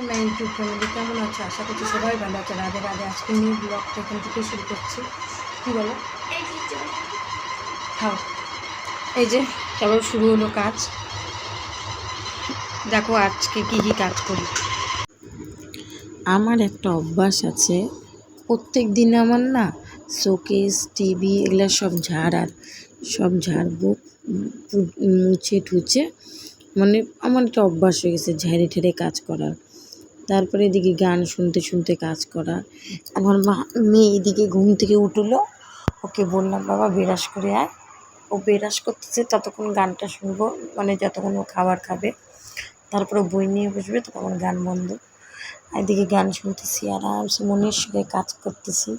My YouTube family, কেমন আছে? আশা করছি সবাই ভালো আছে। রাধে রাধে। আজকে নিউ ব্লগটা এখান থেকে শুরু করছি। কী বলো? খাও। এই যে কেবল শুরু হলো কাজ। দেখো আজকে কী কী কাজ করি। আমার একটা অভ্যাস আছে, প্রত্যেক দিন আমার না শোকেস টিভি এগুলো সব ঝাড়বো, মুছে ঠুছে, মানে আমার একটা অভ্যাস হয়ে গেছে ঝেড়ে ঠেড়ে কাজ করার। তারপরে এদিকে গান শুনতে শুনতে কাজ করা। আমার মেয়ে এদিকে ঘুম থেকে উঠলো, ওকে বললাম বাবা বেরাস করে আয়। ও বেরাস করতেছে, ততক্ষণ গানটা শুনবো, মানে যতক্ষণ ও খাবার খাবে। তারপরে বই নিয়ে বসবে, তখন গান বন্ধ। এদিকে গান শুনতেছি, আরামসে মনের সুখে কাজ করতেছি।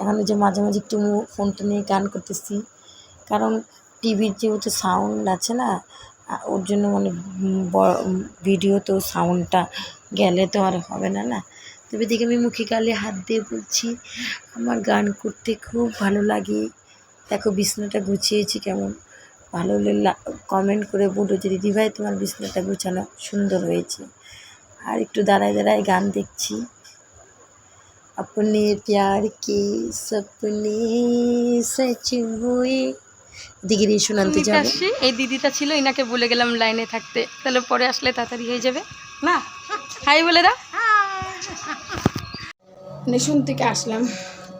এখন যে মাঝে মাঝে একটু ফোনটা নিয়ে গান করতেছি, কারণ টিভির যেহেতু সাউন্ড আছে না, ওর জন্য মানে ভিডিও তো সাউন্ডটা গেলে তো আর হবে না না। তবে দেখে আমি মুখে গালে হাত দিয়ে বলছি আমার গান করতে খুব ভালো লাগে। দেখো বিছানাটা গুছিয়েছি কেমন, ভালো হলে কমেন্ট করে বলো যে দিদিভাই তোমার বিছানাটা গুছানো সুন্দর হয়েছে। আর একটু দাঁড়ায় দাঁড়ায় গান দেখছি। अपने प्यार के सपने सच हुए। দিকে রেশন আনতে যাবো। এই দিদিটা ছিল, এনাকে বলে গেলাম লাইনে থাকতে, তাহলে পরে আসলে তাড়াতাড়ি হয়ে যাবে না। হাই বলে দাও। রেশন থেকে আসলাম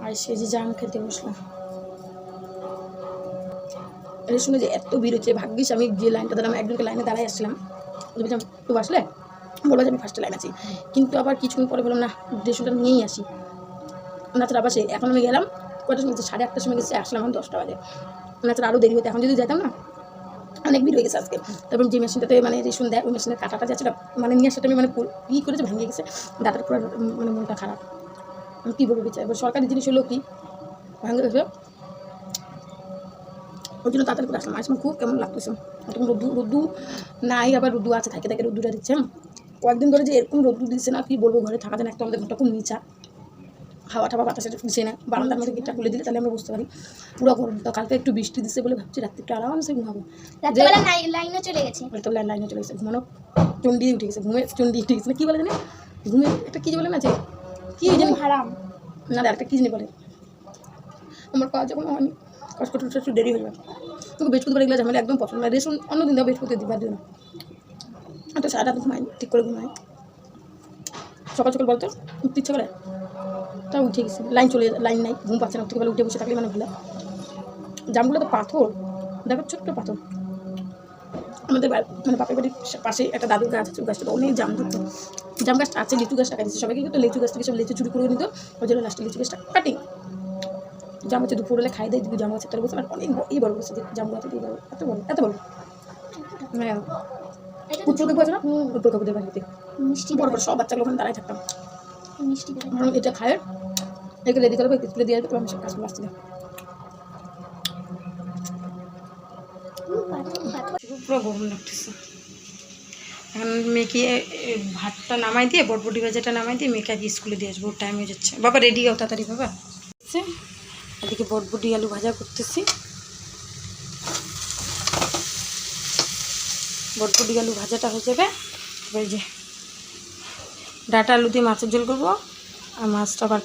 আর সে যে জাম খেতে বসলাম। রেশনে যে এত ভিড় হচ্ছে, ভাগ্যিস আমি যে লাইনটা দাঁড়াম একজনকে লাইনে দাঁড়াই আসলাম, তো আসলে বলবো যে আমি ফার্স্টে লাইন আছি, কিন্তু আবার কিছুক্ষণ পরে বললাম না রেশনটা নিয়েই আসি। নাচের আবার সেই এখন আমি গেলাম কয়টার সময়, 8:30টার সময় গেছি, আসলাম এখন 10টা বাজে। নাচের আরও দেরি হতো, এখন যদি যেতাম না অনেক ভিড় হয়ে গেছে আজকে। তারপর যে মেশিনটাতে মানে রেশন দেয়, ওই মেশিনের কাটাটা যাচ্ছে মানে নিয়ে আসাটা আমি মানে কী করেছে ভেঙে গেছে, দাঁতের পুরো মানে মনটা খারাপ। আমি কী বলবো বিচার, এবার সরকারি জিনিস হলেও কি ভেঙে গেছে, ওই জন্য তাড়াতাড়ি করে আসলাম। আসলাম খুব কেমন লাগতেছে, তখন রোদ্দু নাই, আবার রোদ্দু আছে, থাকে থাকে রোদ্দুটা দিচ্ছে। কয়েকদিন ধরে যে এরকম রোদ্দু দিচ্ছে না, কী বলবো, ঘরে থাকা যায় না। একটা আমাদের ঘরটা খুব নিচা, হাওয়া টাওয়া বাতাসে দিচ্ছে না, বারান্দার মধ্যে গেটটা খুলে দিলে তাহলে আমরা বুঝতে পারি পুরো গরম। তো কালকে একটু বৃষ্টি দিচ্ছে বলে ভাবছি রাত্রে একটু আরামসে ঘুমাবো। লাইনও চলে গেছে, লাইনে চলে গেছে, ঘুমানো চন্ডি উঠে গেছে, চন্ডি উঠে গেছে না, কী বলে জানি ঘুমে একটা কী বলে না, যে কী জানি হারাম না, একটা কী জানি বলে। আমার কাজ যখন হয়নি, কাজ করতে একটু দেরি হয়ে যাবে। তোকে বৃহস্পতিবার এগুলো ঝামেলা একদম পছন্দ না। রেশন অন্যদিন দাও, বৃহস্পতি দিবার দিও না। তো সারা রাত ঘুমাই, ঠিক করে ঘুমাই। সকাল সকাল বলতো উঠতে ইচ্ছে করে, তা উঠে গেছি, লাইন নাই, ঘুম পাচ্ছে না, থেকে বেলা উঠে বসে থাকলে মানে ভালো। জামগুলো তো পাথর, দেখো ছোট্ট পাথর। আমাদের মানে বাপের বাড়ির পাশে একটা দাদুর গাছ আছে, গাছটা অনেক জাম ধরতো। জাম গাছটা আছে, লিচু গাছটা কাটিয়েছে সবাইকে, কিন্তু লিচু গাছ থেকে সব লিচু চুরি করে নিত, ওই জন্য লাস্টে লিচু গাছটা কাটি। জাম হচ্ছে দুপুরবেলা খাই দেয়, দিদি জাম গাছের তলে বসে, আর অনেক বড় বসে জাম গাছে দিয়ে বড়, এত বড় মানে উৎপল কাকু আছে না, উৎপল কাকুদের বাড়িতে মিষ্টি বড় বড় সব বাচ্চাগুলো ওখানে দাঁড়ায় থাকতাম মিষ্টি। এটা খায়, এগুলো রেডি করবো, স্কুলে দিয়ে আসবে, আমি সব কাজগুলো আসছি না। পুরো গরম লাগতেছে। এখন মেয়েকে ভাতটা নামাই দিয়ে, বটবটি ভাজাটা নামাই দিয়ে মেয়েকে আগে স্কুলে দিয়ে আসবো, টাইম হয়ে যাচ্ছে। বাবা রেডি হও তাড়াতাড়ি বাবা। এদিকে বটবটি আলু ভাজা করতেছি, বটবটি আলু ভাজাটা হয়ে যাবে। তারপরে যে ডাটা আলু দিয়ে মাছের ঝোল করবো, আর মাছটা বার